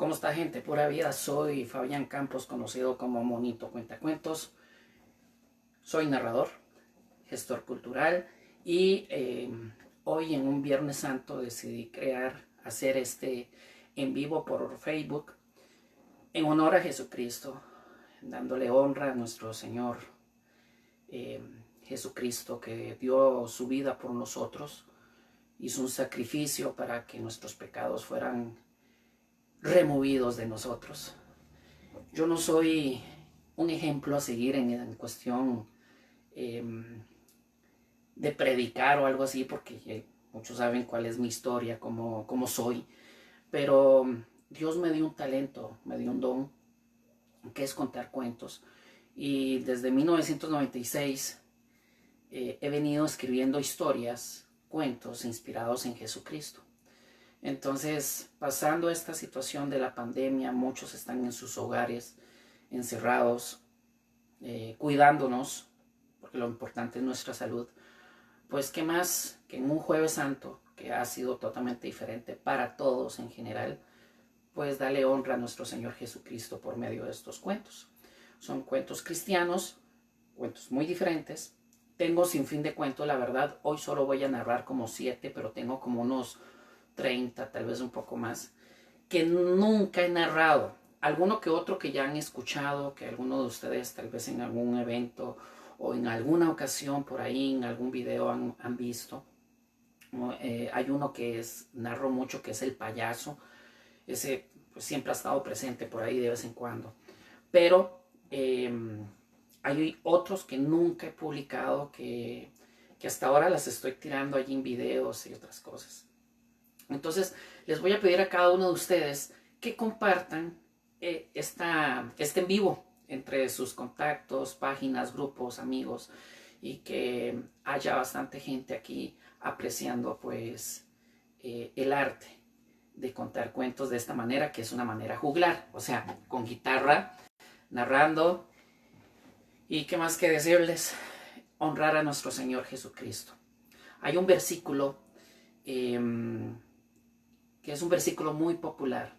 ¿Cómo está, gente? Pura vida. Soy Fabián Campos, conocido como Monito Cuentacuentos. Soy narrador, gestor cultural y hoy en un Viernes Santo decidí hacer este en vivo por Facebook en honor a Jesucristo, dándole honra a nuestro Señor Jesucristo, que dio su vida por nosotros, hizo un sacrificio para que nuestros pecados fueran removidos de nosotros. Yo no soy un ejemplo a seguir en cuestión de predicar o algo así, porque muchos saben cuál es mi historia, cómo soy, pero Dios me dio un talento, me dio un don, que es contar cuentos, y desde 1996 he venido escribiendo historias, cuentos inspirados en Jesucristo. Entonces, pasando esta situación de la pandemia, muchos están en sus hogares, encerrados, cuidándonos, porque lo importante es nuestra salud. Pues, ¿qué más que en un Jueves Santo, que ha sido totalmente diferente para todos en general, pues darle honra a nuestro Señor Jesucristo por medio de estos cuentos? Son cuentos cristianos, cuentos muy diferentes. Tengo sin fin de cuentos, la verdad. Hoy solo voy a narrar como 7, pero tengo como unos 30, tal vez un poco más, que nunca he narrado. Alguno que otro que ya han escuchado, que alguno de ustedes tal vez en algún evento o en alguna ocasión por ahí, en algún video han visto. Hay uno que narro mucho, que es El Payaso. Ese pues siempre ha estado presente por ahí de vez en cuando. Pero hay otros que nunca he publicado, que hasta ahora las estoy tirando allí en videos y otras cosas. Entonces, les voy a pedir a cada uno de ustedes que compartan este en vivo entre sus contactos, páginas, grupos, amigos, y que haya bastante gente aquí apreciando pues el arte de contar cuentos de esta manera, que es una manera juglar, o sea, con guitarra, narrando. Y qué más que decirles, honrar a nuestro Señor Jesucristo. Hay un versículo que es un versículo muy popular,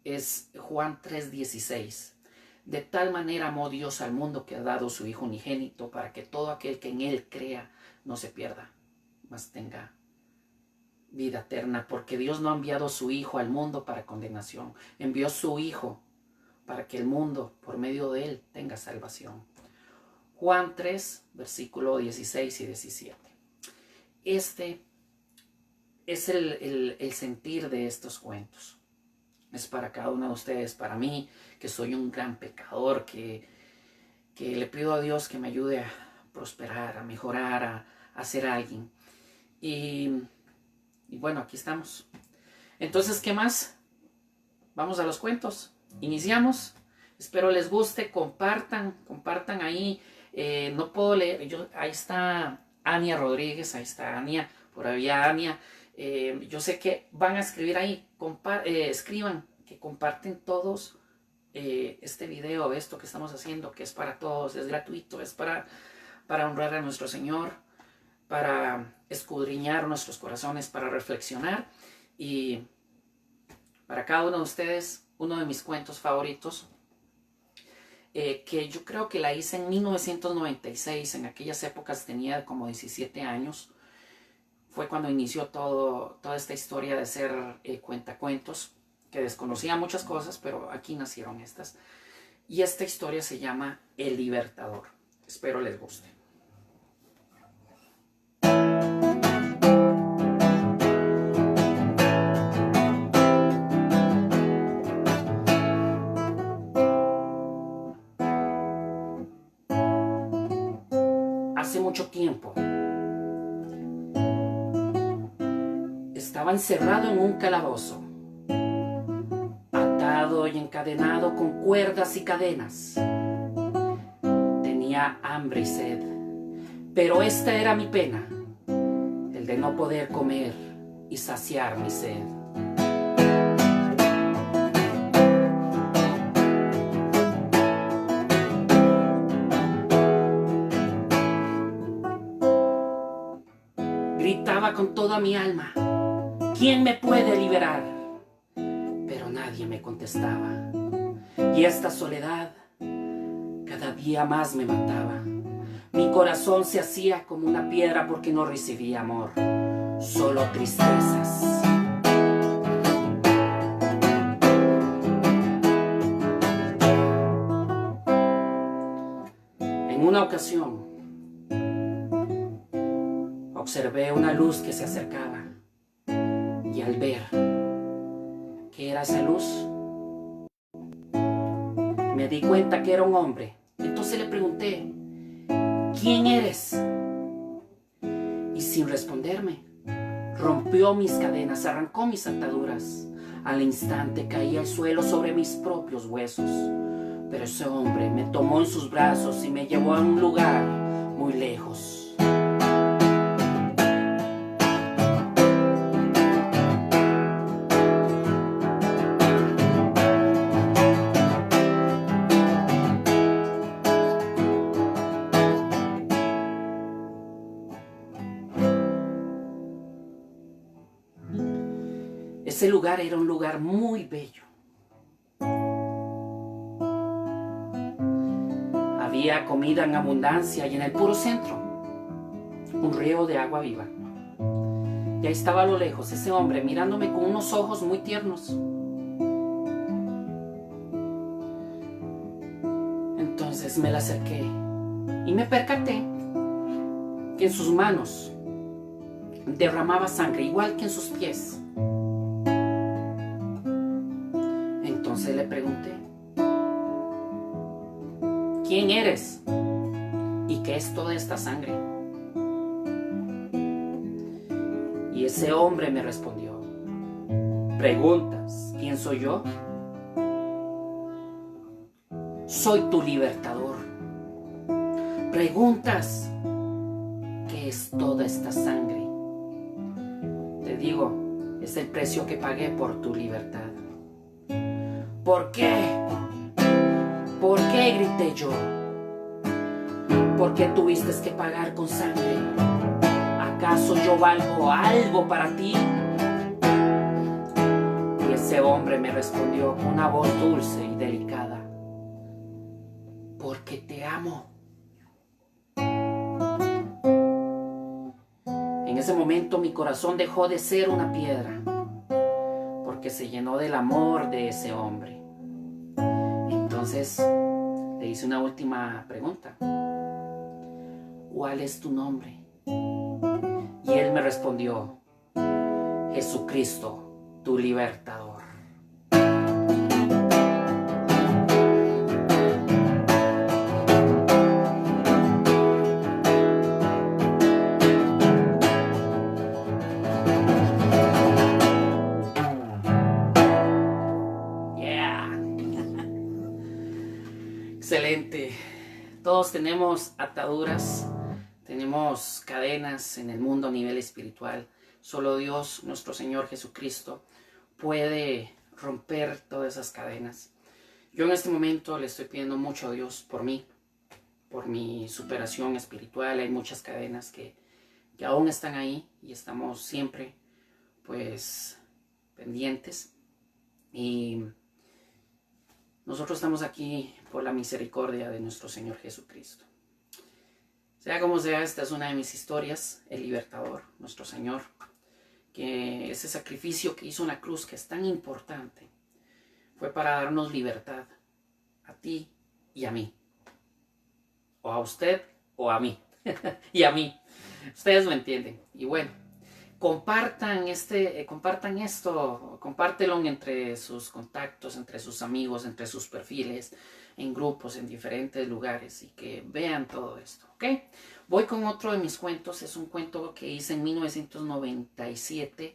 es Juan 3:16. De tal manera amó Dios al mundo que ha dado su Hijo unigénito, para que todo aquel que en Él crea no se pierda, mas tenga vida eterna. Porque Dios no ha enviado su Hijo al mundo para condenación, envió su Hijo para que el mundo, por medio de Él, tenga salvación. Juan 3, versículo 16 y 17. Este es el sentir de estos cuentos. Es para cada uno de ustedes, para mí, que soy un gran pecador, que le pido a Dios que me ayude a prosperar, a mejorar, a ser alguien. Y bueno, aquí estamos. Entonces, ¿qué más? Vamos a los cuentos. Iniciamos. Espero les guste, compartan ahí. No puedo leer, ahí está Ania Rodríguez, ahí está Ania, por ahí Ania. Yo sé que van a escribir ahí, escriban que comparten todos este video, esto que estamos haciendo, que es para todos, es gratuito, es para honrar a nuestro Señor, para escudriñar nuestros corazones, para reflexionar. Y para cada uno de ustedes, uno de mis cuentos favoritos, que yo creo que la hice en 1996, en aquellas épocas tenía como 17 años, fue cuando inició toda esta historia de ser cuentacuentos, que desconocía muchas cosas, pero aquí nacieron estas. Y esta historia se llama El Libertador. Espero les guste. Hace mucho tiempo estaba encerrado en un calabozo, atado y encadenado con cuerdas y cadenas. Tenía hambre y sed, pero esta era mi pena, el de no poder comer y saciar mi sed. Gritaba con toda mi alma: ¿quién me puede liberar? Pero nadie nadie me contestaba. Y esta soledad cada día más me mataba. Mi corazón se hacía como una piedra porque no recibía amor, solo tristezas. En una ocasión observé una luz que se acercaba y al ver que era esa luz me di cuenta que era un hombre. Entonces le pregunté: ¿quién eres? Y sin responderme, rompió mis cadenas, arrancó mis ataduras. Al instante caí al suelo sobre mis propios huesos. Pero ese hombre me tomó en sus brazos y me llevó a un lugar muy lejos. Ese lugar era un lugar muy bello. Había comida en abundancia y en el puro centro un río de agua viva. Y ahí estaba a lo lejos ese hombre mirándome con unos ojos muy tiernos. Entonces me le acerqué y me percaté que en sus manos derramaba sangre, igual que en sus pies. Entonces le pregunté: ¿quién eres? ¿Y qué es toda esta sangre? Y ese hombre me respondió: ¿preguntas quién soy yo? Soy tu libertador. ¿Preguntas qué es toda esta sangre? Te digo, es el precio que pagué por tu libertad. ¿Por qué? ¿Por qué? Grité yo. ¿Por qué tuviste que pagar con sangre? ¿Acaso yo valgo algo para ti? Y ese hombre me respondió con una voz dulce y delicada: porque te amo. En ese momento mi corazón dejó de ser una piedra, porque se llenó del amor de ese hombre. Entonces le hice una última pregunta: ¿cuál es tu nombre? Y él me respondió: Jesucristo, tu libertador. Excelente. Todos tenemos ataduras, tenemos cadenas en el mundo a nivel espiritual. Solo Dios, nuestro Señor Jesucristo, puede romper todas esas cadenas. Yo en este momento le estoy pidiendo mucho a Dios por mí, por mi superación espiritual. Hay muchas cadenas que aún están ahí y estamos siempre pues pendientes. Y nosotros estamos aquí por la misericordia de nuestro Señor Jesucristo. Sea como sea, esta es una de mis historias, el libertador, nuestro Señor, que ese sacrificio que hizo en la cruz, que es tan importante, fue para darnos libertad a ti y a mí. O a usted o a mí. Y a mí. Ustedes lo entienden. Y bueno, compartan esto, compártelo entre sus contactos, entre sus amigos, entre sus perfiles, en grupos, en diferentes lugares, y que vean todo esto, ¿ok? Voy con otro de mis cuentos. Es un cuento que hice en 1997.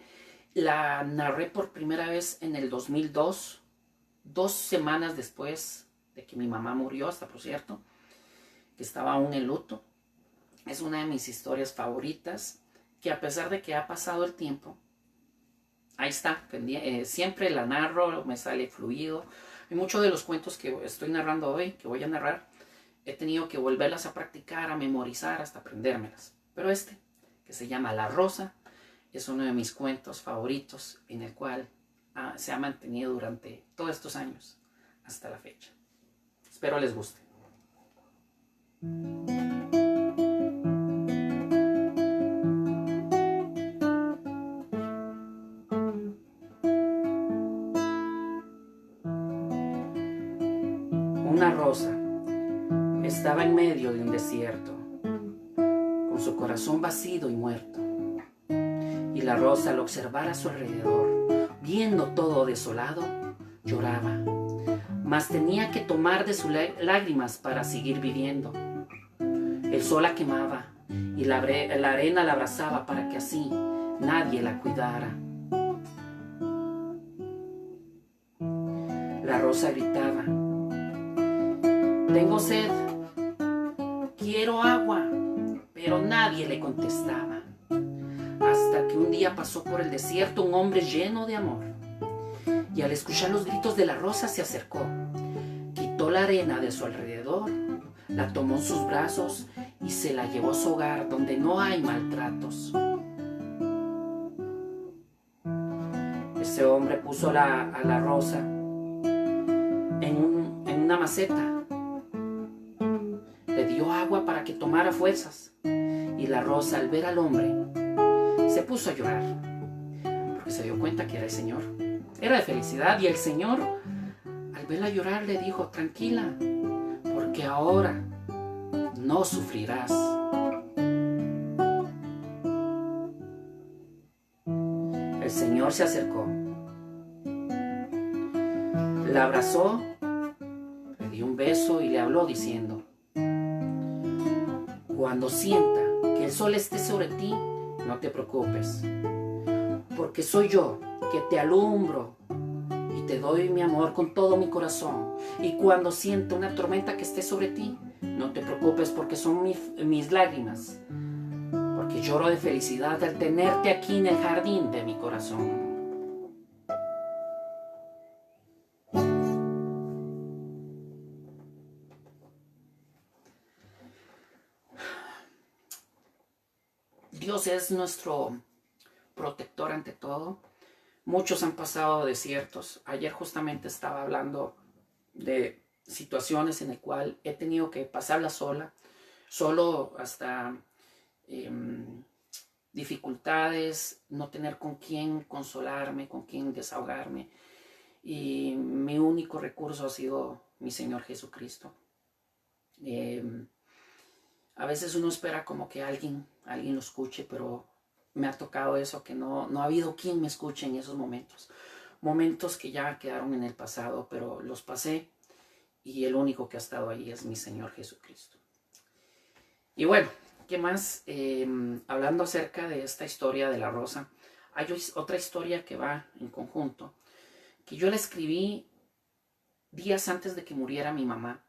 La narré por primera vez en el 2002, 2 semanas después de que mi mamá murió, hasta por cierto, que estaba aún en luto. Es una de mis historias favoritas, que a pesar de que ha pasado el tiempo, ahí está, siempre la narro, me sale fluido. Y muchos de los cuentos que estoy narrando hoy, que voy a narrar, he tenido que volverlas a practicar, a memorizar, hasta aprendérmelas. Pero que se llama La Rosa, es uno de mis cuentos favoritos, en el cual se ha mantenido durante todos estos años hasta la fecha. Espero les guste. Una rosa estaba en medio de un desierto, con su corazón vacío y muerto. Y la rosa, al observar a su alrededor, viendo todo desolado, lloraba, mas tenía que tomar de sus lágrimas para seguir viviendo. El sol la quemaba y la arena la abrazaba para que así nadie la cuidara. La rosa gritaba: tengo sed, quiero agua, pero nadie le contestaba. Hasta que un día pasó por el desierto un hombre lleno de amor, y al escuchar los gritos de la rosa se acercó, quitó la arena de su alrededor, la tomó en sus brazos y se la llevó a su hogar donde no hay maltratos. Ese hombre puso a la rosa en una maceta, le dio agua para que tomara fuerzas, y la rosa, al ver al hombre, se puso a llorar porque se dio cuenta que era el Señor. Era de felicidad, y el Señor, al verla llorar, le dijo: tranquila, porque ahora no sufrirás. El Señor se acercó, la abrazó, le dio un beso y le habló diciendo: cuando sienta que el sol esté sobre ti, no te preocupes, porque soy yo que te alumbro y te doy mi amor con todo mi corazón. Y cuando sienta una tormenta que esté sobre ti, no te preocupes, porque son mis lágrimas, porque lloro de felicidad al tenerte aquí en el jardín de mi corazón. Dios es nuestro protector ante todo. Muchos han pasado desiertos. Ayer justamente estaba hablando de situaciones en las cuales he tenido que pasarla solo hasta dificultades, no tener con quién consolarme, con quién desahogarme. Y mi único recurso ha sido mi Señor Jesucristo. A veces uno espera como que alguien lo escuche, pero me ha tocado eso, que no ha habido quien me escuche en esos momentos. Momentos que ya quedaron en el pasado, pero los pasé, y el único que ha estado ahí es mi Señor Jesucristo. Y bueno, ¿qué más? Hablando acerca de esta historia de la rosa, hay otra historia que va en conjunto, que yo la escribí días antes de que muriera mi mamá.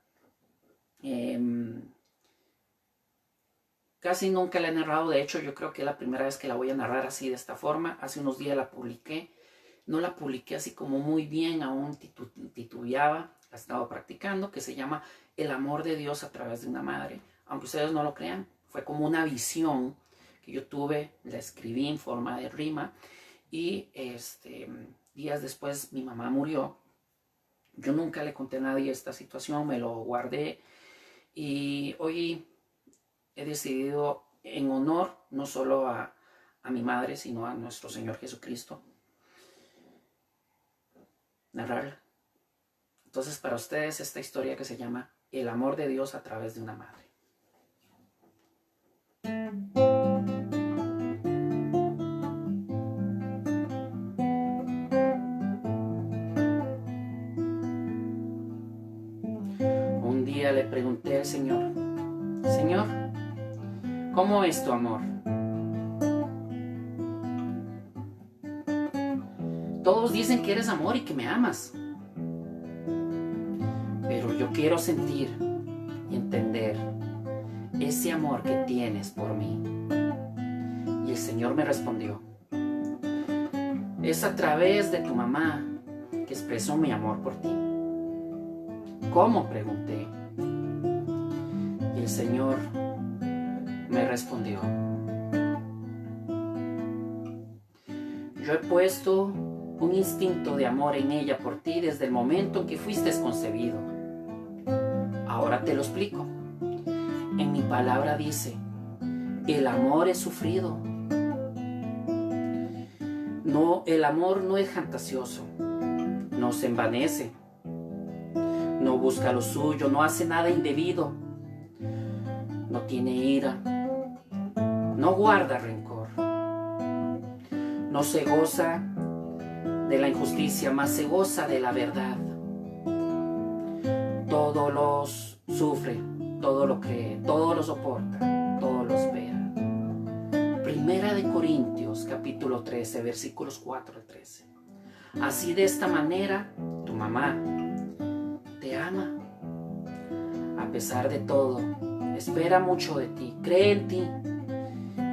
Casi nunca la he narrado, de hecho yo creo que es la primera vez que la voy a narrar así, de esta forma. Hace unos días la publiqué, no la publiqué así como muy bien, aún titubeaba, la estaba practicando, que se llama El amor de Dios a través de una madre. Aunque ustedes no lo crean, fue como una visión que yo tuve, la escribí en forma de rima, y días después mi mamá murió. Yo nunca le conté a nadie esta situación, me lo guardé, y hoy he decidido, en honor no solo a mi madre, sino a nuestro Señor Jesucristo, narrarla. Entonces, para ustedes, esta historia que se llama El amor de Dios a través de una madre. Un día le pregunté al Señor: Señor, ¿cómo es tu amor? Todos dicen que eres amor y que me amas, pero yo quiero sentir y entender ese amor que tienes por mí. Y el Señor me respondió: es a través de tu mamá que expresó mi amor por ti. ¿Cómo?, pregunté. Y el Señor me respondió: yo he puesto un instinto de amor en ella por ti desde el momento en que fuiste concebido. Ahora te lo explico. En mi palabra dice, el amor es sufrido. No, el amor no es fantasioso, no se envanece, no busca lo suyo, no hace nada indebido, no tiene ira, no guarda rencor, no se goza de la injusticia, mas se goza de la verdad. Todo lo sufre, todo lo cree, todo lo soporta, todo lo espera. Primera de Corintios, capítulo 13, versículos 4 al 13. Así de esta manera, tu mamá te ama. A pesar de todo, espera mucho de ti, cree en ti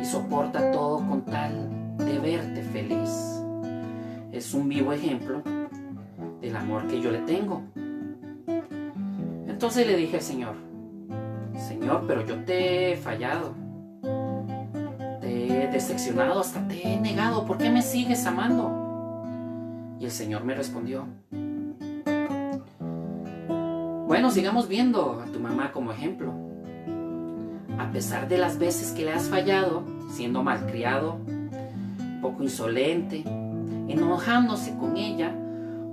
y soporta todo con tal de verte feliz. Es un vivo ejemplo del amor que yo le tengo. Entonces le dije al Señor, Señor, pero yo te he fallado, te he decepcionado, hasta te he negado, ¿por qué me sigues amando? Y el Señor me respondió, bueno, sigamos viendo a tu mamá como ejemplo. A pesar de las veces que le has fallado, siendo malcriado, un poco insolente, enojándose con ella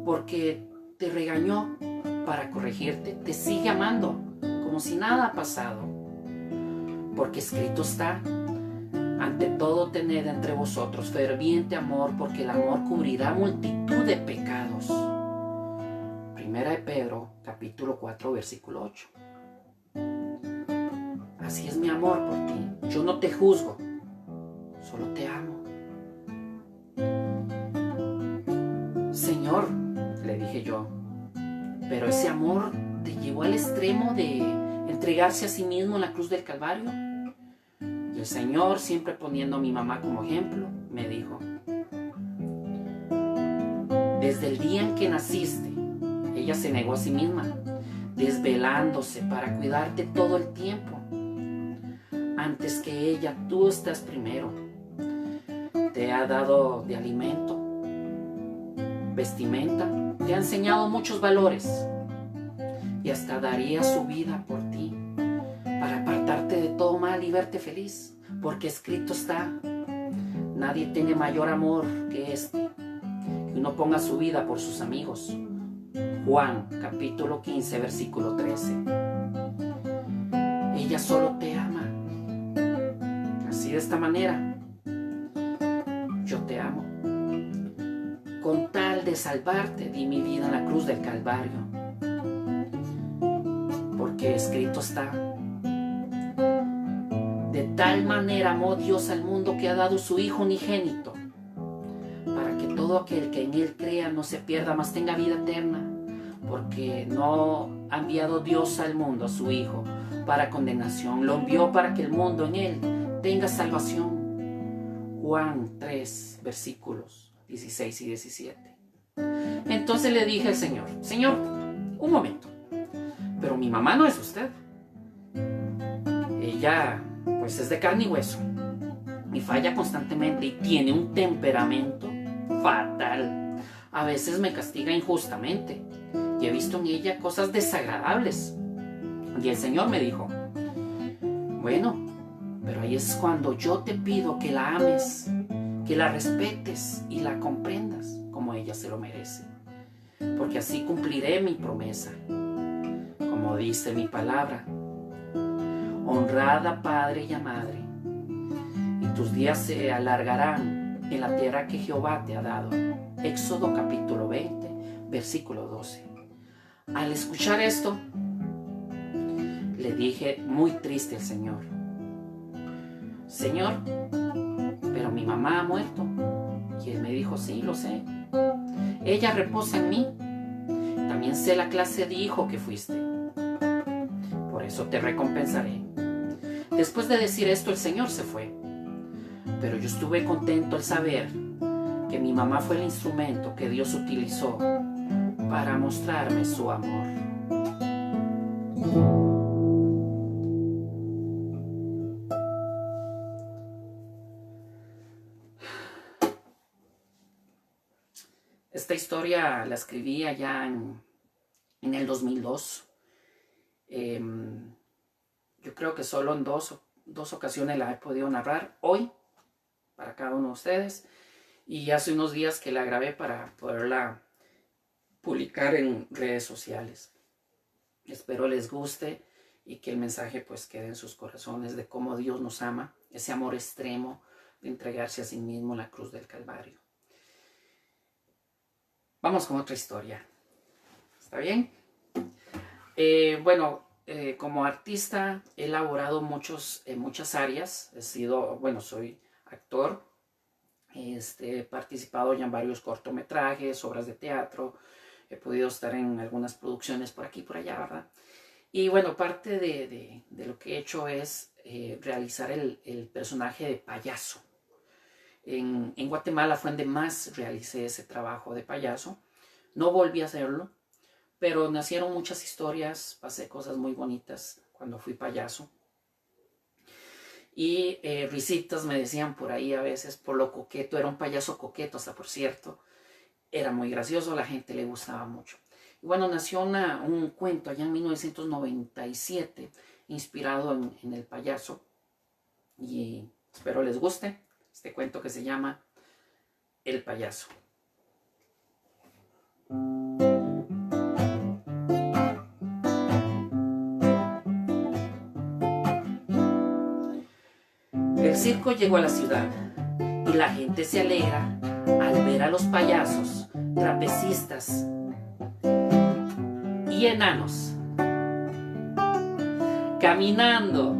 porque te regañó para corregirte, te sigue amando como si nada ha pasado. Porque escrito está, ante todo tened entre vosotros ferviente amor, porque el amor cubrirá multitud de pecados. Primera de Pedro, capítulo 4, versículo 8. Así es mi amor por ti. Yo no te juzgo, solo te amo. Señor, le dije yo, pero ese amor te llevó al extremo de entregarse a sí mismo en la cruz del Calvario. Y el Señor, siempre poniendo a mi mamá como ejemplo, me dijo, desde el día en que naciste, ella se negó a sí misma, desvelándose para cuidarte todo el tiempo. Antes que ella, tú estás primero. Te ha dado de alimento, vestimenta, te ha enseñado muchos valores y hasta daría su vida por ti para apartarte de todo mal y verte feliz, porque escrito está, nadie tiene mayor amor que este, que uno ponga su vida por sus amigos. Juan capítulo 15 versículo 13. Ella solo te ama. Así de esta manera yo te amo. Con tal de salvarte di mi vida en la cruz del Calvario, porque escrito está, de tal manera amó Dios al mundo que ha dado su Hijo unigénito, para que todo aquel que en Él crea no se pierda, mas tenga vida eterna, porque no ha enviado Dios al mundo a su Hijo para condenación, lo envió para que el mundo en Él tenga salvación. Juan 3, versículos 16 y 17. Entonces le dije al Señor, Señor, un momento, pero mi mamá no es usted. Ella, pues, es de carne y hueso y falla constantemente y tiene un temperamento fatal. A veces me castiga injustamente y he visto en ella cosas desagradables. Y el Señor me dijo, bueno, pero ahí es cuando yo te pido que la ames, que la respetes y la comprendas como ella se lo merece, porque así cumpliré mi promesa. Como dice mi palabra, honrad a padre y a madre, y tus días se alargarán en la tierra que Jehová te ha dado. Éxodo capítulo 20, versículo 12. Al escuchar esto, le dije muy triste al Señor, Señor, pero mi mamá ha muerto. Y Él me dijo, sí, lo sé. Ella reposa en mí. También sé la clase de hijo que fuiste. Por eso te recompensaré. Después de decir esto, el Señor se fue. Pero yo estuve contento al saber que mi mamá fue el instrumento que Dios utilizó para mostrarme su amor. Esta historia la escribí allá en el 2002. Yo creo que solo en dos ocasiones la he podido narrar. Hoy, para cada uno de ustedes. Y hace unos días que la grabé para poderla publicar en redes sociales. Espero les guste y que el mensaje pues quede en sus corazones de cómo Dios nos ama, ese amor extremo de entregarse a sí mismo en la cruz del Calvario. Vamos con otra historia. ¿Está bien? Como artista he elaborado muchas áreas. Soy actor. He participado ya en varios cortometrajes, obras de teatro. He podido estar en algunas producciones por aquí y por allá, ¿verdad? Y bueno, parte de lo que he hecho es realizar el personaje de payaso. En Guatemala fue donde más realicé ese trabajo de payaso. No volví a hacerlo, pero nacieron muchas historias, pasé cosas muy bonitas cuando fui payaso. Y risitas me decían por ahí a veces por lo coqueto, era un payaso coqueto hasta por cierto. Era muy gracioso, a la gente le gustaba mucho. Y bueno, nació un cuento allá en 1997, inspirado en el payaso. Y espero les guste este cuento que se llama El payaso. El circo llegó a la ciudad y la gente se alegra al ver a los payasos, trapecistas y enanos caminando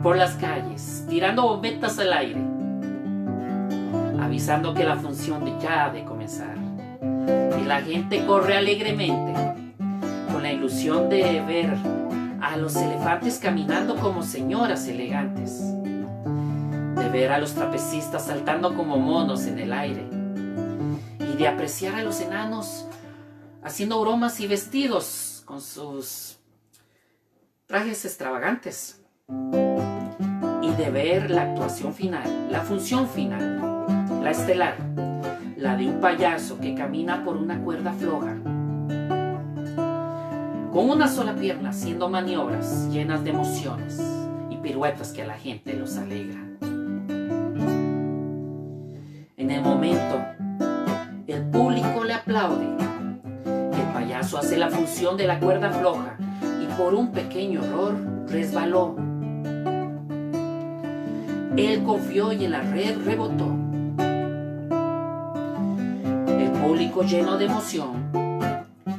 por las calles, tirando bombetas al aire, avisando que la función ya ha de comenzar. Y la gente corre alegremente con la ilusión de ver a los elefantes caminando como señoras elegantes, de ver a los trapecistas saltando como monos en el aire y de apreciar a los enanos haciendo bromas y vestidos con sus trajes extravagantes y de ver la actuación final, la función final, la estelar, la de un payaso que camina por una cuerda floja con una sola pierna, haciendo maniobras llenas de emociones y piruetas que a la gente los alegra. En el momento, el público le aplaude. El payaso hace la función de la cuerda floja y por un pequeño error resbaló. Él confió y en la red rebotó. El público lleno de emoción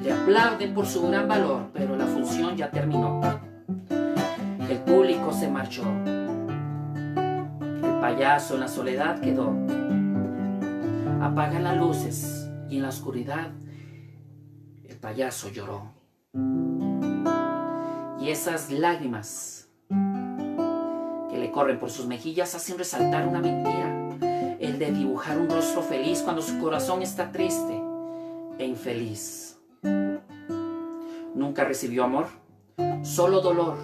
le aplauden por su gran valor, pero la función ya terminó. El público se marchó. El payaso en la soledad quedó. Apagan las luces y en la oscuridad el payaso lloró. Y esas lágrimas que le corren por sus mejillas hacen resaltar una mentira, el de dibujar un rostro feliz cuando su corazón está triste e infeliz. Nunca recibió amor, solo dolor.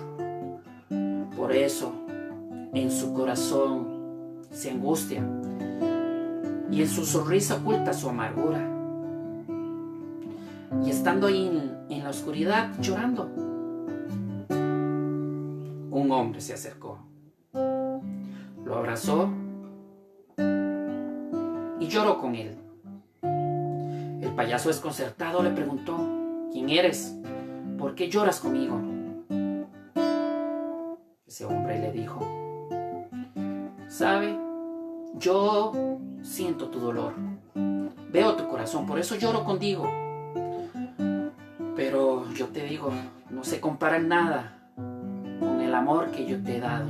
Por eso en su corazón se angustia y en su sonrisa oculta su amargura. Y estando ahí en la oscuridad llorando, un hombre se acercó, lo abrazó y lloró con él. El payaso desconcertado le preguntó: ¿quién eres? ¿Por qué lloras conmigo? Ese hombre le dijo: ¿sabe? Yo siento tu dolor, veo tu corazón, por eso lloro contigo. Pero yo te digo, no se compara en nada con el amor que yo te he dado.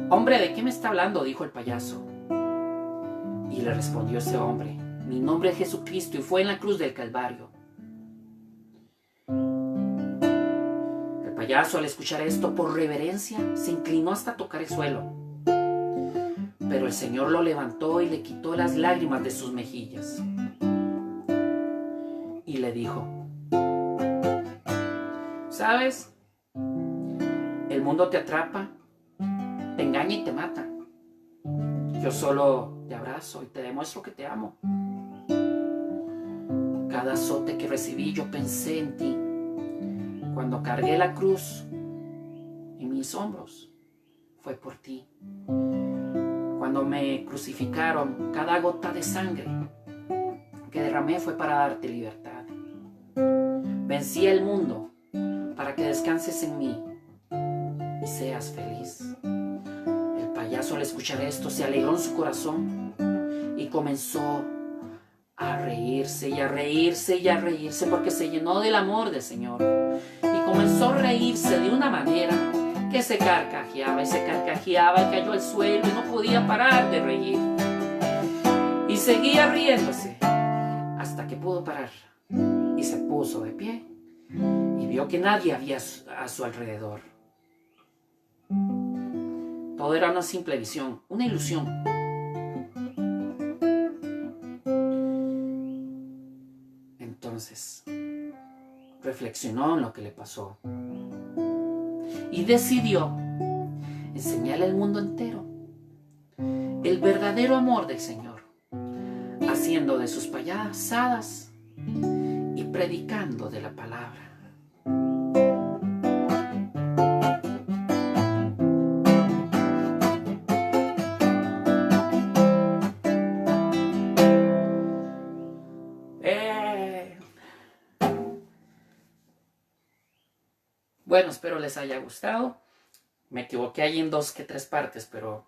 Hombre, ¿de qué me está hablando?, dijo el payaso. Y le respondió ese hombre: mi nombre es Jesucristo y fue en la cruz del Calvario. El payaso, al escuchar esto, por reverencia, se inclinó hasta tocar el suelo. Pero el Señor lo levantó y le quitó las lágrimas de sus mejillas. Y le dijo: ¿sabes? El mundo te atrapa, te engaña y te mata. Yo solo te abrazo y te demuestro que te amo. Cada azote que recibí, yo pensé en ti. Cuando cargué la cruz en mis hombros, fue por ti. Cuando me crucificaron, cada gota de sangre que derramé fue para darte libertad. Vencí el mundo para que descanses en mí y seas feliz. El payaso, al escuchar esto, se alegró en su corazón y comenzó a reírse y a reírse y a reírse, porque se llenó del amor del Señor. Y comenzó a reírse de una manera que se carcajeaba y se carcajeaba y cayó al suelo y no podía parar de reír. Y seguía riéndose hasta que pudo parar y se puso de pie y vio que nadie había a su alrededor. Todo era una simple visión, una ilusión. Entonces reflexionó en lo que le pasó y decidió enseñarle al mundo entero el verdadero amor del Señor, haciendo de sus payasadas y predicando de la palabra. Bueno, espero les haya gustado. Me equivoqué ahí en 2 que 3 partes, pero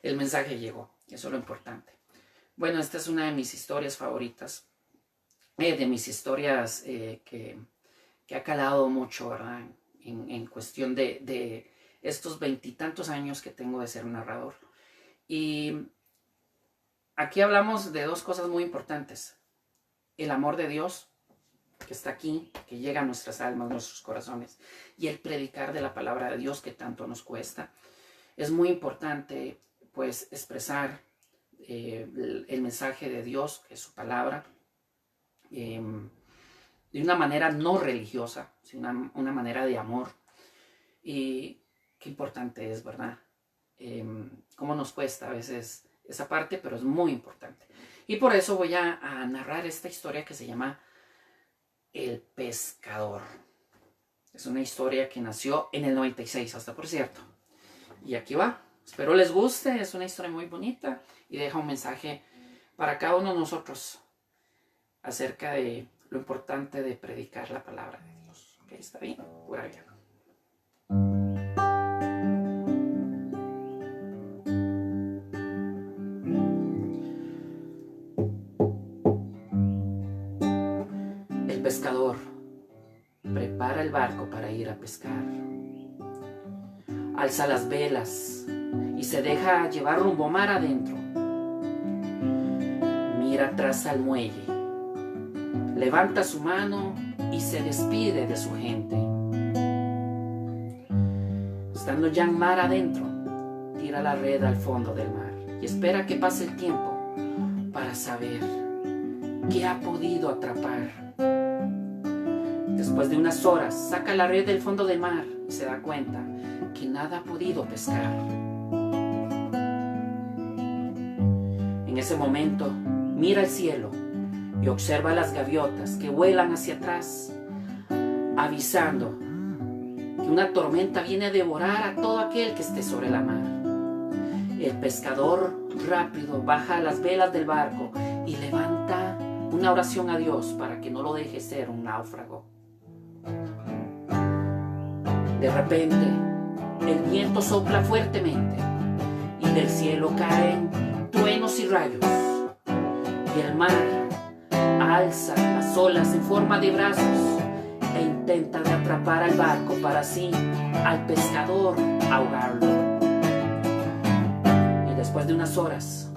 el mensaje llegó. Eso es lo importante. Bueno, esta es una de mis historias favoritas. De mis historias que ha calado mucho, ¿verdad? En cuestión de estos 20 y tantos años que tengo de ser un narrador. Y aquí hablamos de 2 cosas muy importantes. El amor de Dios, que está aquí, que llega a nuestras almas, nuestros corazones, y el predicar de la palabra de Dios que tanto nos cuesta. Es muy importante, pues, expresar el mensaje de Dios, que es su palabra, de una manera no religiosa, sino una manera de amor. Y qué importante es, ¿verdad? Cómo nos cuesta a veces esa parte, pero es muy importante. Y por eso voy a narrar esta historia que se llama El Pescador. Es una historia que nació en el 96, hasta por cierto. Y aquí va. Espero les guste. Es una historia muy bonita y deja un mensaje para cada uno de nosotros acerca de lo importante de predicar la palabra de Dios. ¿Ok? ¿Está bien? Pura vida. El pescador prepara el barco para ir a pescar. Alza las velas y se deja llevar rumbo mar adentro. Mira atrás al muelle. Levanta su mano y se despide de su gente. Estando ya en mar adentro, tira la red al fondo del mar y espera que pase el tiempo para saber qué ha podido atrapar. Después de unas horas, saca la red del fondo del mar y se da cuenta que nada ha podido pescar. En ese momento, mira al cielo y observa las gaviotas que vuelan hacia atrás, avisando que una tormenta viene a devorar a todo aquel que esté sobre la mar. El pescador rápido baja las velas del barco y levanta una oración a Dios para que no lo deje ser un náufrago. De repente, el viento sopla fuertemente y del cielo caen truenos y rayos. Y el mar alza las olas en forma de brazos e intenta de atrapar al barco para así al pescador ahogarlo. Y después de unas horas,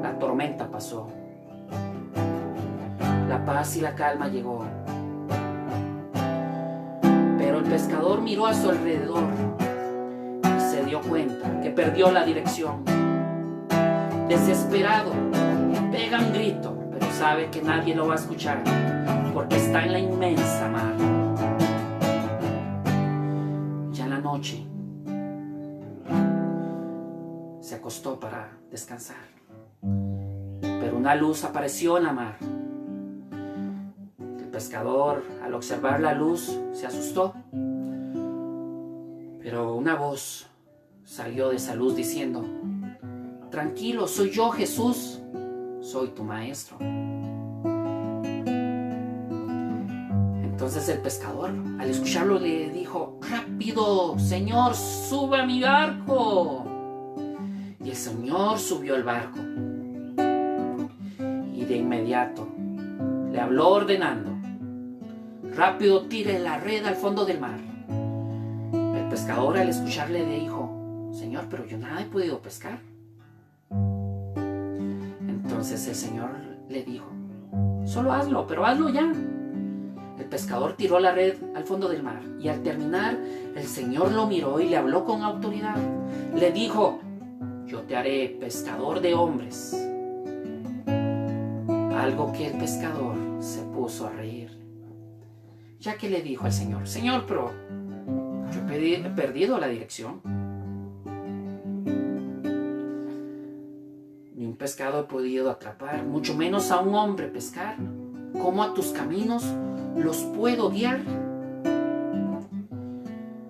la tormenta pasó. La paz y la calma llegó. Pero el pescador miró a su alrededor y se dio cuenta que perdió la dirección. Desesperado, pega un grito, pero sabe que nadie lo va a escuchar porque está en la inmensa mar. Ya en la noche, acostó para descansar. Pero una luz apareció en la mar. El pescador, al observar la luz, se asustó. Pero una voz salió de esa luz diciendo: tranquilo, soy yo, Jesús, soy tu maestro. Entonces el pescador, al escucharlo, le dijo: rápido, Señor, sube a mi barco. Y el Señor subió al barco y de inmediato le habló ordenando: rápido, tire la red al fondo del mar. El pescador, al escucharle, le dijo: Señor, pero yo nada he podido pescar. Entonces el Señor le dijo: solo hazlo, pero hazlo ya. El pescador tiró la red al fondo del mar y al terminar el Señor lo miró y le habló con autoridad. Le dijo: yo te haré pescador de hombres. Algo que el pescador se puso a reír, ya que le dijo al Señor: Señor, pero yo he perdido la dirección. Ni un pescado he podido atrapar, mucho menos a un hombre pescar. ¿Cómo a tus caminos los puedo guiar?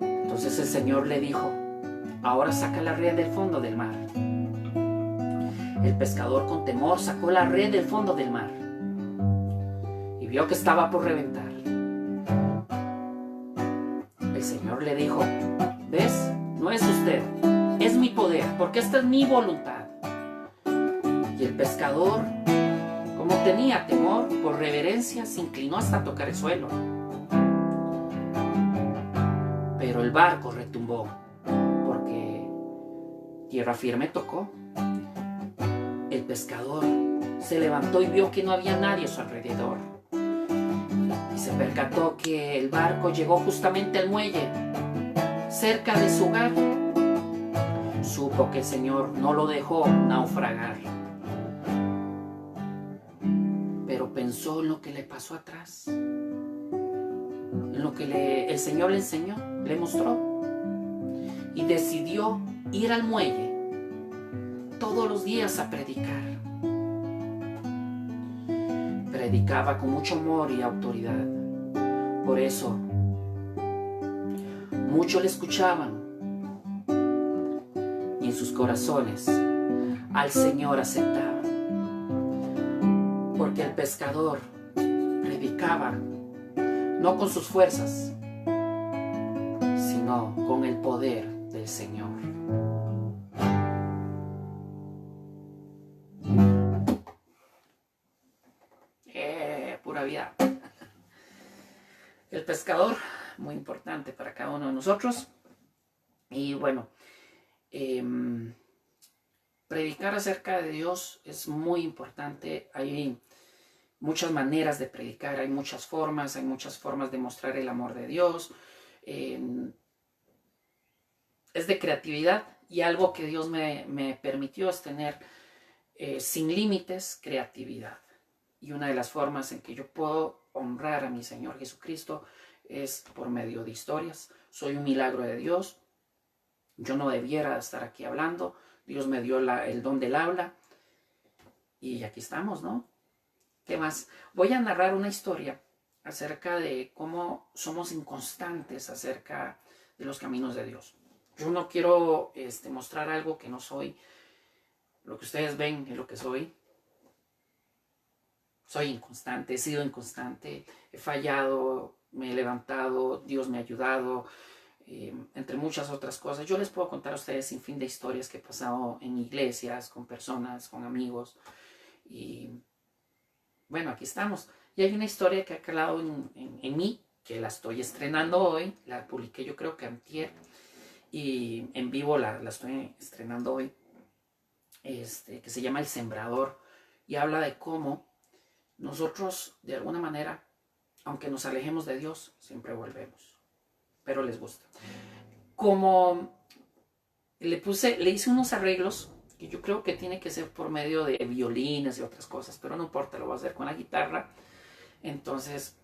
Entonces el Señor le dijo: ahora saca la red del fondo del mar. El pescador, con temor, sacó la red del fondo del mar y vio que estaba por reventar. El Señor le dijo: ¿ves? No es usted, es mi poder, porque esta es mi voluntad. Y el pescador, como tenía temor, por reverencia se inclinó hasta tocar el suelo. Pero el barco retumbó, porque tierra firme tocó. El pescador se levantó y vio que no había nadie a su alrededor. Y se percató que el barco llegó justamente al muelle, cerca de su hogar. Supo que el Señor no lo dejó naufragar. Pero pensó en lo que le pasó atrás, en lo que el Señor le enseñó, le mostró, y decidió ir al muelle todos los días a predicar. Predicaba con mucho amor y autoridad. Por eso muchos le escuchaban y en sus corazones al Señor aceptaban. Porque el pescador predicaba no con sus fuerzas, sino con el poder del Señor. Pura vida. El pescador, muy importante para cada uno de nosotros. Y bueno, predicar acerca de Dios es muy importante. Hay muchas maneras de predicar, hay muchas formas de mostrar el amor de Dios. Es de creatividad, y algo que Dios me permitió es tener sin límites creatividad. Y una de las formas en que yo puedo honrar a mi Señor Jesucristo es por medio de historias. Soy un milagro de Dios. Yo no debiera estar aquí hablando. Dios me dio el don del habla. Y aquí estamos, ¿no? ¿Qué más? Voy a narrar una historia acerca de cómo somos inconstantes acerca de los caminos de Dios. Yo no quiero mostrar algo que no soy. Lo que ustedes ven es lo que soy. Soy inconstante, he sido inconstante, he fallado, me he levantado, Dios me ha ayudado, entre muchas otras cosas. Yo les puedo contar a ustedes sin fin de historias que he pasado en iglesias, con personas, con amigos. Y bueno, aquí estamos. Y hay una historia que ha calado en mí, que la estoy estrenando hoy. La publiqué yo creo que antier. Y en vivo la estoy estrenando hoy. Que se llama El Sembrador. Y habla de cómo nosotros, de alguna manera, aunque nos alejemos de Dios, siempre volvemos. Pero les gusta. Como le hice unos arreglos que yo creo que tiene que ser por medio de violines y otras cosas, pero no importa, lo voy a hacer con la guitarra. Entonces,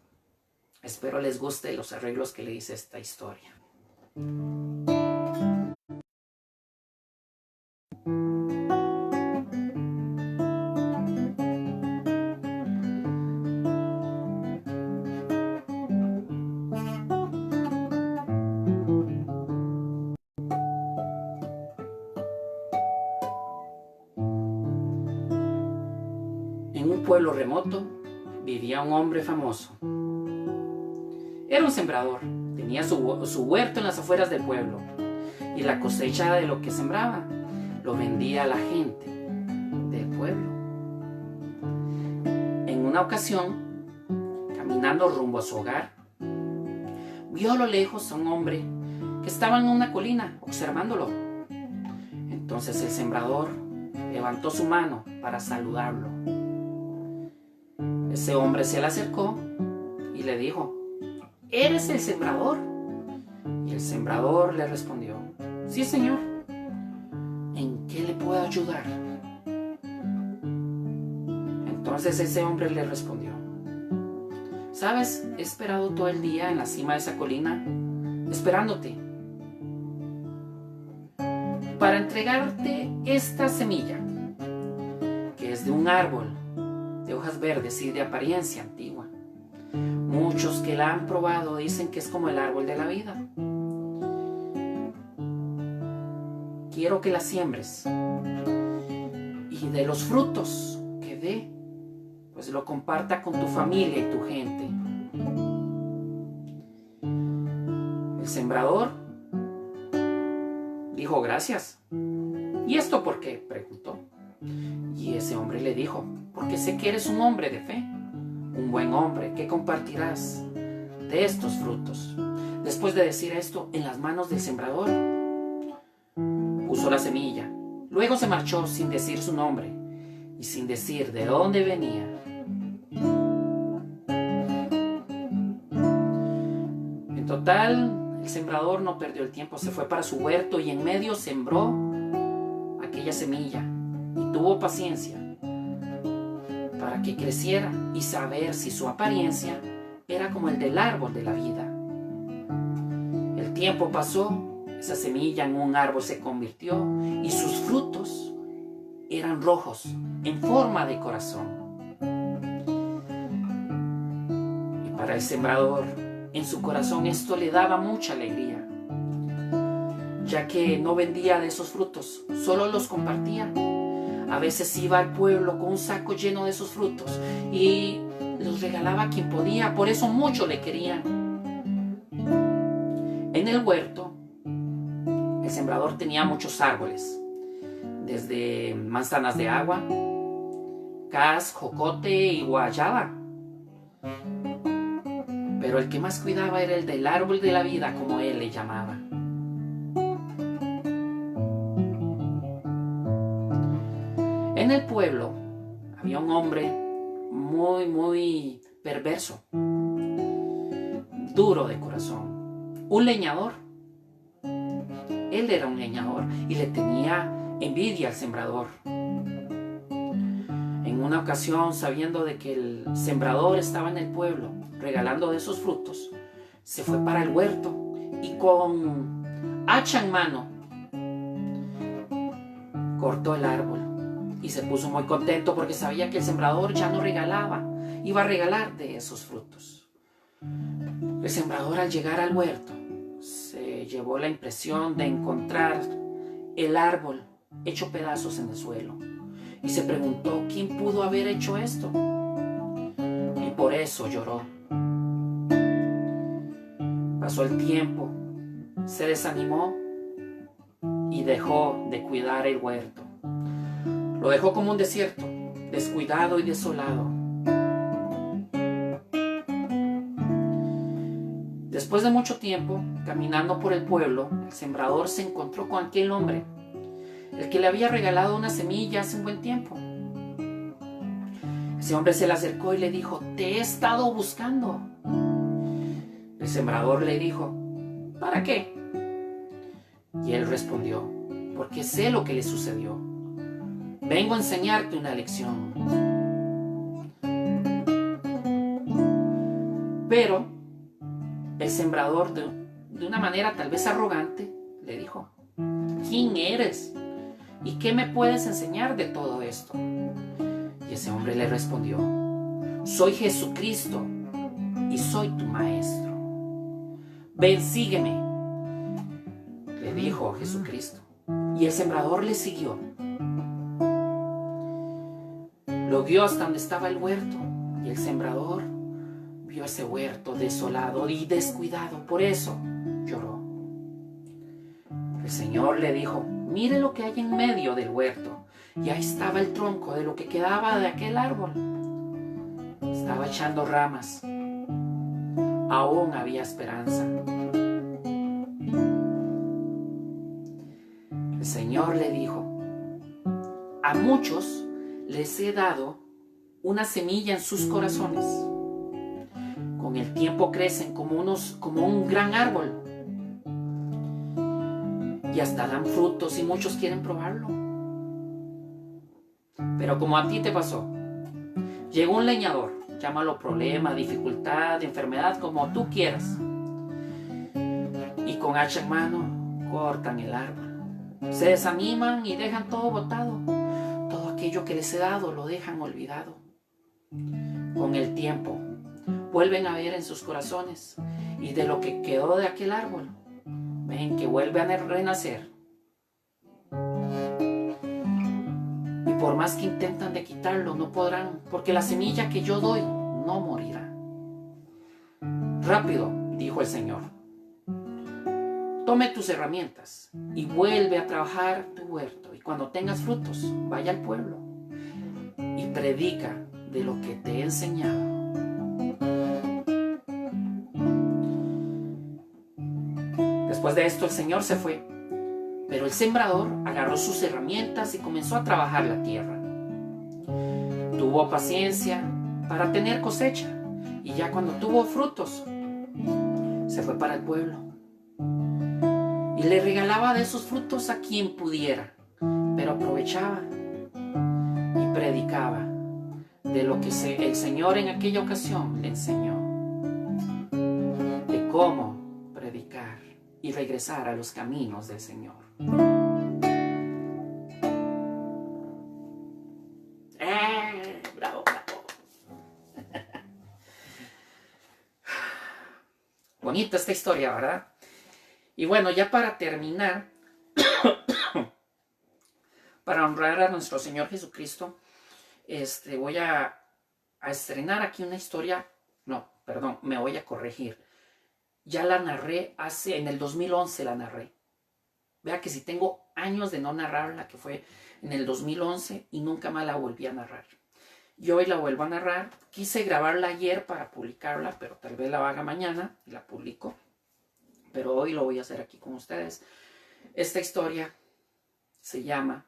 espero les guste los arreglos que le hice a esta historia. pueblo remoto vivía un hombre famoso. Era un sembrador, tenía su huerto en las afueras del pueblo, y la cosecha de lo que sembraba lo vendía a la gente del pueblo. En una ocasión, caminando rumbo a su hogar, vio a lo lejos a un hombre que estaba en una colina observándolo. Entonces el sembrador levantó su mano para saludarlo. Ese hombre se le acercó y le dijo: ¿eres el sembrador? Y el sembrador le respondió: sí, señor. ¿En qué le puedo ayudar? Entonces ese hombre le respondió: ¿sabes? He esperado todo el día en la cima de esa colina, esperándote, para entregarte esta semilla, que es de un árbol de hojas verdes y de apariencia antigua. Muchos que la han probado dicen que es como el árbol de la vida. Quiero que la siembres, y de los frutos que dé, pues lo comparta con tu familia y tu gente. El sembrador dijo: gracias. ¿Y esto por qué?, preguntó. Y ese hombre le dijo: porque sé que eres un hombre de fe, un buen hombre, que compartirás de estos frutos. Después de decir esto, en las manos del sembrador puso la semilla. Luego se marchó sin decir su nombre y sin decir de dónde venía. En total, el sembrador no perdió el tiempo, se fue para su huerto y en medio sembró aquella semilla y tuvo paciencia para que creciera y saber si su apariencia era como el del árbol de la vida. El tiempo pasó, esa semilla en un árbol se convirtió y sus frutos eran rojos en forma de corazón. Y para el sembrador, en su corazón esto le daba mucha alegría, ya que no vendía de esos frutos, solo los compartía. A veces iba al pueblo con un saco lleno de esos frutos y los regalaba a quien podía, por eso muchos le querían. En el huerto, el sembrador tenía muchos árboles, desde manzanas de agua, cas, jocote y guayaba. Pero el que más cuidaba era el del árbol de la vida, como él le llamaba. En el pueblo había un hombre muy perverso, duro de corazón, un leñador. Él era un leñador y le tenía envidia al sembrador. En una ocasión, sabiendo de que el sembrador estaba en el pueblo regalando de esos frutos, se fue para el huerto y con hacha en mano cortó el árbol. Y se puso muy contento porque sabía que el sembrador ya no regalaba, iba a regalar de esos frutos. El sembrador, al llegar al huerto, se llevó la impresión de encontrar el árbol hecho pedazos en el suelo. Y se preguntó: ¿quién pudo haber hecho esto? Y por eso lloró. Pasó el tiempo, se desanimó y dejó de cuidar el huerto. Lo dejó como un desierto, descuidado y desolado. Después de mucho tiempo, caminando por el pueblo, el sembrador se encontró con aquel hombre, el que le había regalado una semilla hace un buen tiempo. Ese hombre se le acercó y le dijo: te he estado buscando. El sembrador le dijo: ¿para qué? Y él respondió: porque sé lo que le sucedió. Vengo a enseñarte una lección. Pero el sembrador, de una manera tal vez arrogante, le dijo: ¿quién eres? ¿Y qué me puedes enseñar de todo esto? Y ese hombre le respondió: soy Jesucristo y soy tu maestro. Ven, sígueme, le dijo Jesucristo. Y el sembrador le siguió. Luego lo guió hasta donde estaba el huerto, y el sembrador vio ese huerto desolado y descuidado. Por eso lloró. El Señor le dijo: mire lo que hay en medio del huerto. Y ahí estaba el tronco de lo que quedaba de aquel árbol. Estaba echando ramas. Aún había esperanza. El Señor le dijo: a muchos les he dado una semilla en sus corazones. Con el tiempo crecen como un gran árbol. Y hasta dan frutos y muchos quieren probarlo. Pero como a ti te pasó, llegó un leñador, llámalo problema, dificultad, enfermedad, como tú quieras, y con hacha en mano cortan el árbol. Se desaniman y dejan todo botado. Todo aquello que les he dado lo dejan olvidado. Con el tiempo vuelven a ver en sus corazones, y de lo que quedó de aquel árbol ven que vuelve a renacer. Y por más que intentan de quitarlo, no podrán, porque la semilla que yo doy no morirá. Rápido, dijo el Señor, tome tus herramientas y vuelve a trabajar tu huerto. Y cuando tengas frutos, vaya al pueblo y predica de lo que te he enseñado. Después de esto el Señor se fue, pero el sembrador agarró sus herramientas y comenzó a trabajar la tierra. Tuvo paciencia para tener cosecha, y ya cuando tuvo frutos, se fue para el pueblo y le regalaba de esos frutos a quien pudiera, pero aprovechaba y predicaba de lo que el Señor en aquella ocasión le enseñó, de cómo predicar y regresar a los caminos del Señor. ¡Bravo, bravo! Bonita esta historia, ¿verdad? Y bueno, ya para terminar, para honrar a nuestro Señor Jesucristo, voy a estrenar aquí una historia. No, perdón, me voy a corregir. Ya la narré en el 2011 la narré. Vea que si tengo años de no narrarla, que fue en el 2011, y nunca más la volví a narrar. Y hoy la vuelvo a narrar. Quise grabarla ayer para publicarla, pero tal vez la haga mañana y la publico. Pero hoy lo voy a hacer aquí con ustedes. Esta historia se llama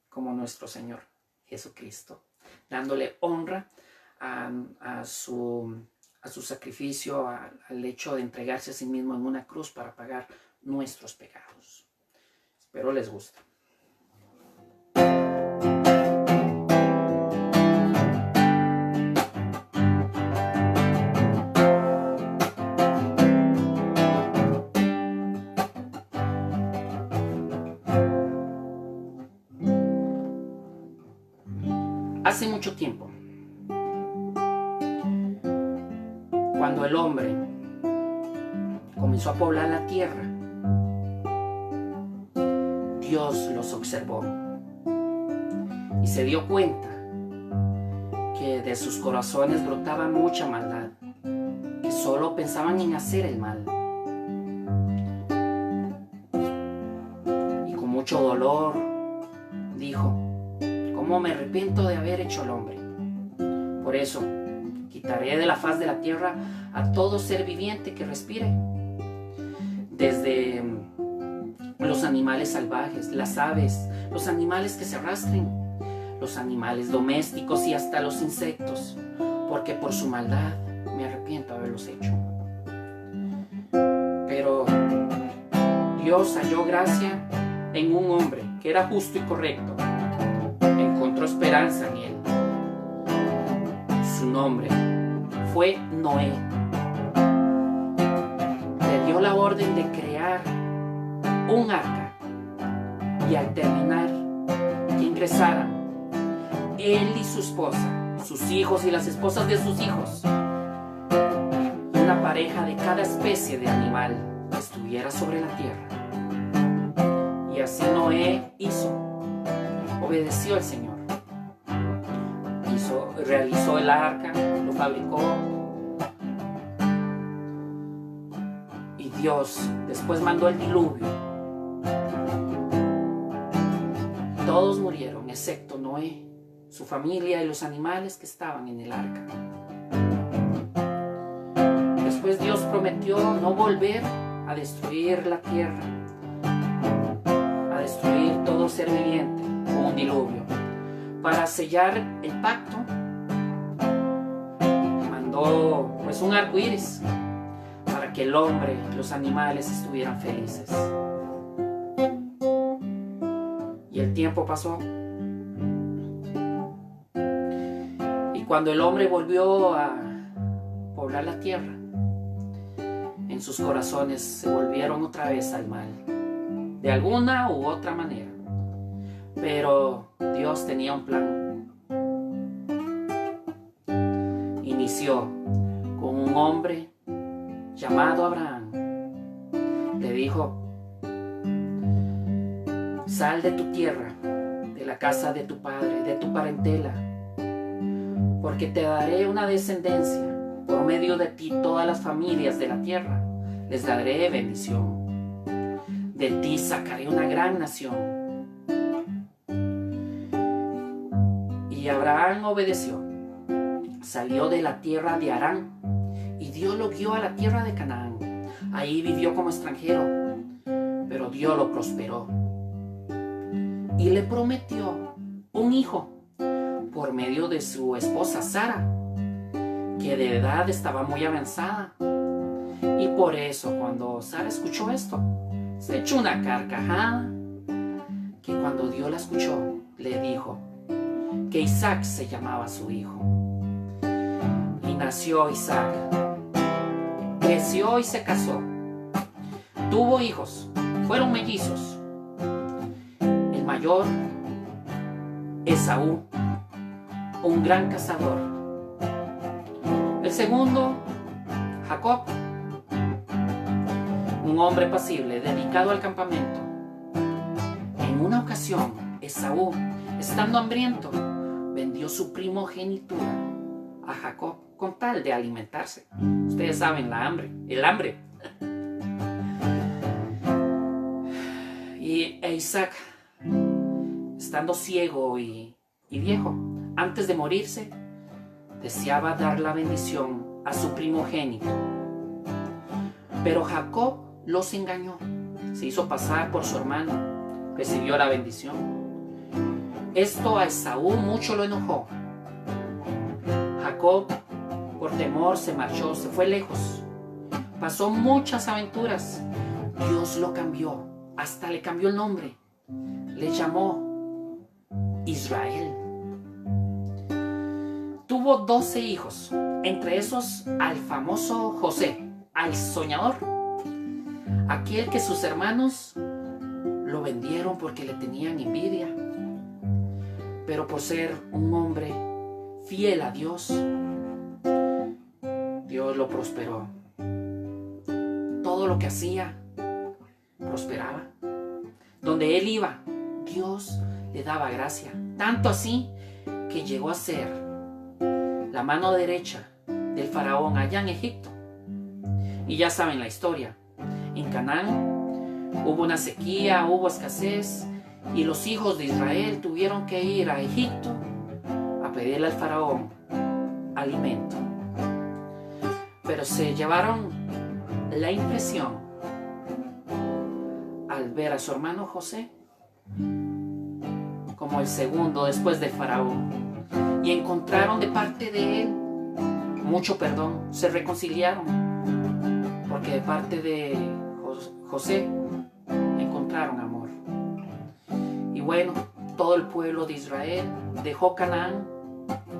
como nuestro Señor Jesucristo, dándole honra a su sacrificio, al hecho de entregarse a sí mismo en una cruz para pagar nuestros pecados. Espero les guste. Hace mucho tiempo, cuando el hombre comenzó a poblar la tierra, Dios los observó y se dio cuenta que de sus corazones brotaba mucha maldad, que solo pensaban en hacer el mal. Y con mucho dolor dijo: ¿cómo me arrepiento de haber hecho al hombre? Por eso quitaré de la faz de la tierra a todo ser viviente que respire, desde los animales salvajes, las aves, los animales que se arrastren, los animales domésticos y hasta los insectos, porque por su maldad me arrepiento de haberlos hecho. Pero Dios halló gracia en un hombre que era justo y correcto. Encontró esperanza en él. Su nombre fue Noé. Le dio la orden de crear un arca, y al terminar, que ingresaran él y su esposa, sus hijos y las esposas de sus hijos, y una pareja de cada especie de animal que estuviera sobre la tierra. Y así Noé hizo, obedeció al Señor, realizó el arca, lo fabricó. Y Dios después mandó el diluvio. Todos murieron excepto Noé, su familia y los animales que estaban en el arca. Después Dios prometió no volver a destruir la tierra, a destruir todo ser viviente con un diluvio. Para sellar el pacto, mandó pues un arco iris para que el hombre y los animales estuvieran felices. Y el tiempo pasó. Y cuando el hombre volvió a poblar la tierra, en sus corazones se volvieron otra vez al mal, de alguna u otra manera. Pero Dios tenía un plan. Inició con un hombre llamado Abraham. Le dijo: sal de tu tierra, de la casa de tu padre, de tu parentela, porque te daré una descendencia. Por medio de ti todas las familias de la tierra les daré bendición. De ti sacaré una gran nación. Y Abraham obedeció. Salió de la tierra de Harán y Dios lo guió a la tierra de Canaán. Ahí vivió como extranjero, pero Dios lo prosperó y le prometió un hijo por medio de su esposa Sara, que de edad estaba muy avanzada. Y por eso cuando Sara escuchó esto, se echó una carcajada, que cuando Dios la escuchó, le dijo que Isaac se llamaba su hijo. Y nació Isaac, creció y se casó, tuvo hijos, fueron mellizos. El mayor, Esaú, un gran cazador. El segundo, Jacob, un hombre pasible, dedicado al campamento. En una ocasión, Esaú, estando hambriento, vendió su primogenitura a Jacob con tal de alimentarse. Ustedes saben, el hambre. Y Isaac, estando ciego y viejo, antes de morirse, deseaba dar la bendición a su primogénito. Pero Jacob los engañó, se hizo pasar por su hermano, recibió la bendición. Esto a Esaú mucho lo enojó. Jacob, por temor, se marchó, se fue lejos. Pasó muchas aventuras. Dios lo cambió, hasta le cambió el nombre. Le llamó Israel. Tuvo 12 hijos, entre esos al famoso José, al soñador, aquel que sus hermanos lo vendieron porque le tenían envidia. Pero por ser un hombre fiel a Dios, Dios lo prosperó. Todo lo que hacía, prosperaba. Donde él iba, Dios le daba gracia. Tanto así que llegó a ser la mano derecha del faraón allá en Egipto. Y ya saben la historia. En Canaán hubo una sequía, hubo escasez, y los hijos de Israel tuvieron que ir a Egipto a pedirle al faraón alimento. Pero se llevaron la impresión al ver a su hermano José como el segundo después del faraón, y encontraron de parte de él mucho perdón, se reconciliaron, porque de parte de José encontraron amor. Y bueno, todo el pueblo de Israel dejó Canaán,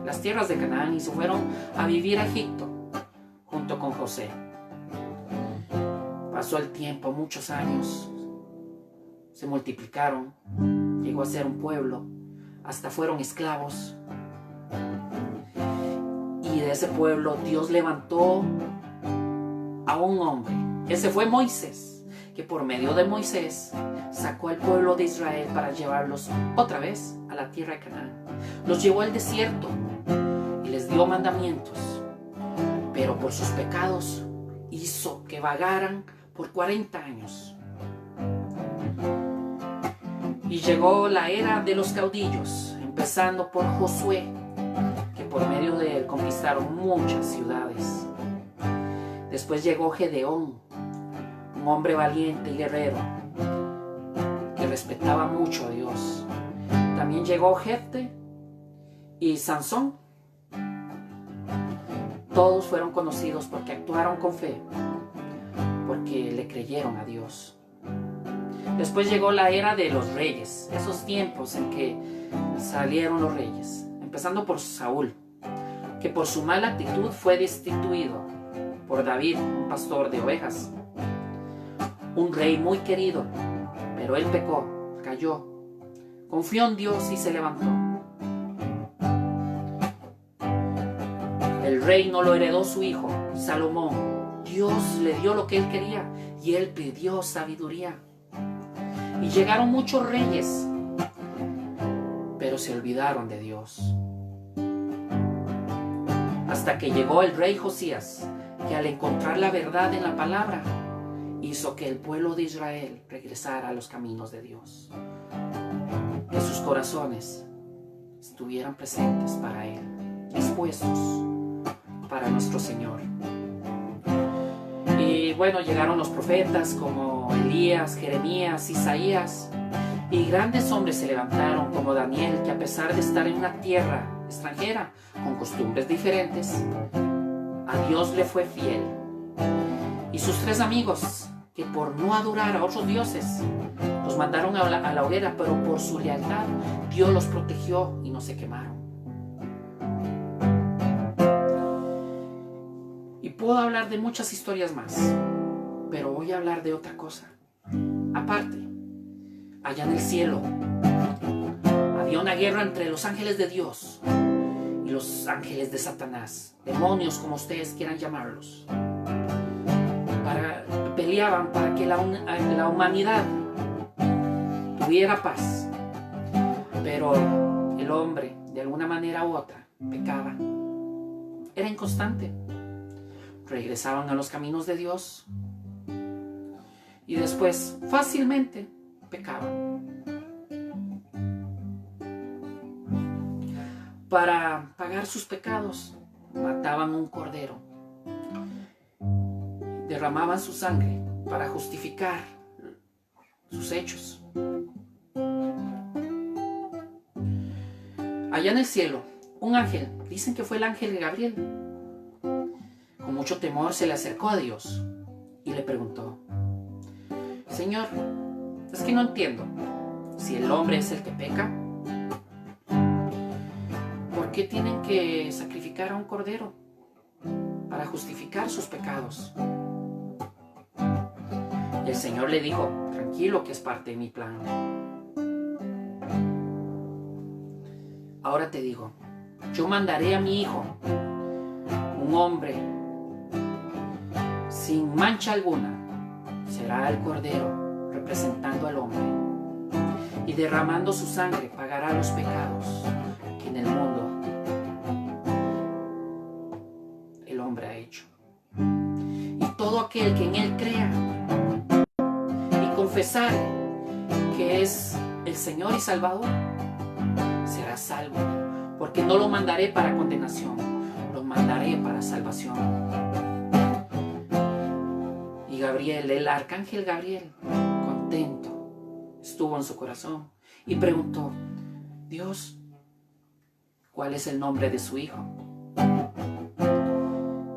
las tierras de Canaán, y se fueron a vivir a Egipto junto con José. Pasó el tiempo, muchos años, se multiplicaron, llegó a ser un pueblo, hasta fueron esclavos. Y de ese pueblo Dios levantó a un hombre. Ese fue Moisés, que por medio de Moisés sacó al pueblo de Israel para llevarlos otra vez a la tierra de Canaán. Los llevó al desierto dio mandamientos, pero por sus pecados hizo que vagaran por 40 años. Y llegó la era de los caudillos, empezando por Josué, que por medio de él conquistaron muchas ciudades. Después llegó Gedeón, un hombre valiente y guerrero, que respetaba mucho a Dios. También llegó Jefte y Sansón. Todos fueron conocidos porque actuaron con fe, porque le creyeron a Dios. Después llegó la era de los reyes, esos tiempos en que salieron los reyes, empezando por Saúl, que por su mala actitud fue destituido, por David, un pastor de ovejas, un rey muy querido, pero él pecó, cayó, confió en Dios y se levantó. El reino lo heredó su hijo, Salomón. Dios le dio lo que él quería y él pidió sabiduría. Y llegaron muchos reyes, pero se olvidaron de Dios. Hasta que llegó el rey Josías, que al encontrar la verdad en la palabra, hizo que el pueblo de Israel regresara a los caminos de Dios. Que sus corazones estuvieran presentes para Él, dispuestos para nuestro Señor. Y bueno, llegaron los profetas como Elías, Jeremías, Isaías, y grandes hombres se levantaron como Daniel, que a pesar de estar en una tierra extranjera con costumbres diferentes, a Dios le fue fiel. Y sus 3 amigos, que por no adorar a otros dioses, los mandaron a la hoguera, pero por su lealtad Dios los protegió y no se quemaron. Y puedo hablar de muchas historias más, pero voy a hablar de otra cosa. Aparte, allá en el cielo había una guerra entre los ángeles de Dios y los ángeles de Satanás, demonios como ustedes quieran llamarlos. Peleaban para que la humanidad tuviera paz, pero el hombre de alguna manera u otra pecaba, era inconstante, regresaban a los caminos de Dios y después fácilmente pecaban. Para pagar sus pecados mataban un cordero, derramaban su sangre para justificar sus hechos. Allá en el cielo, un ángel, dicen que fue el ángel Gabriel, con mucho temor se le acercó a Dios y le preguntó: Señor, es que no entiendo, si el hombre es el que peca, ¿por qué tienen que sacrificar a un cordero para justificar sus pecados? Y el Señor le dijo: tranquilo, que es parte de mi plan. Ahora te digo, yo mandaré a mi hijo, un hombre sin mancha alguna, será el cordero representando al hombre, y derramando su sangre pagará los pecados que en el mundo el hombre ha hecho. Y todo aquel que en él crea y confesar que es el Señor y Salvador será salvo, porque no lo mandaré para condenación, lo mandaré para salvación. Y Gabriel, el arcángel Gabriel, contento, estuvo en su corazón y preguntó: Dios, ¿cuál es el nombre de su hijo?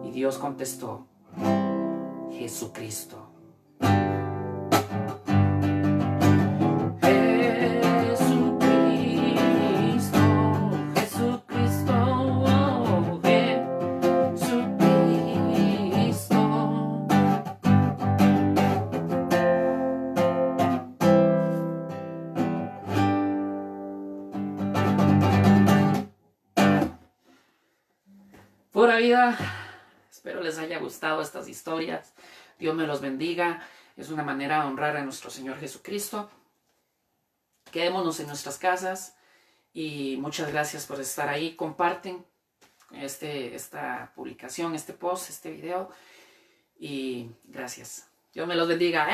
Y Dios contestó: Jesucristo. Pura vida, espero les haya gustado estas historias. Dios me los bendiga. Es una manera de honrar a nuestro Señor Jesucristo. Quedémonos en nuestras casas y muchas gracias por estar ahí. Comparten, esta publicación, este post, este video. Y gracias. Dios me los bendiga.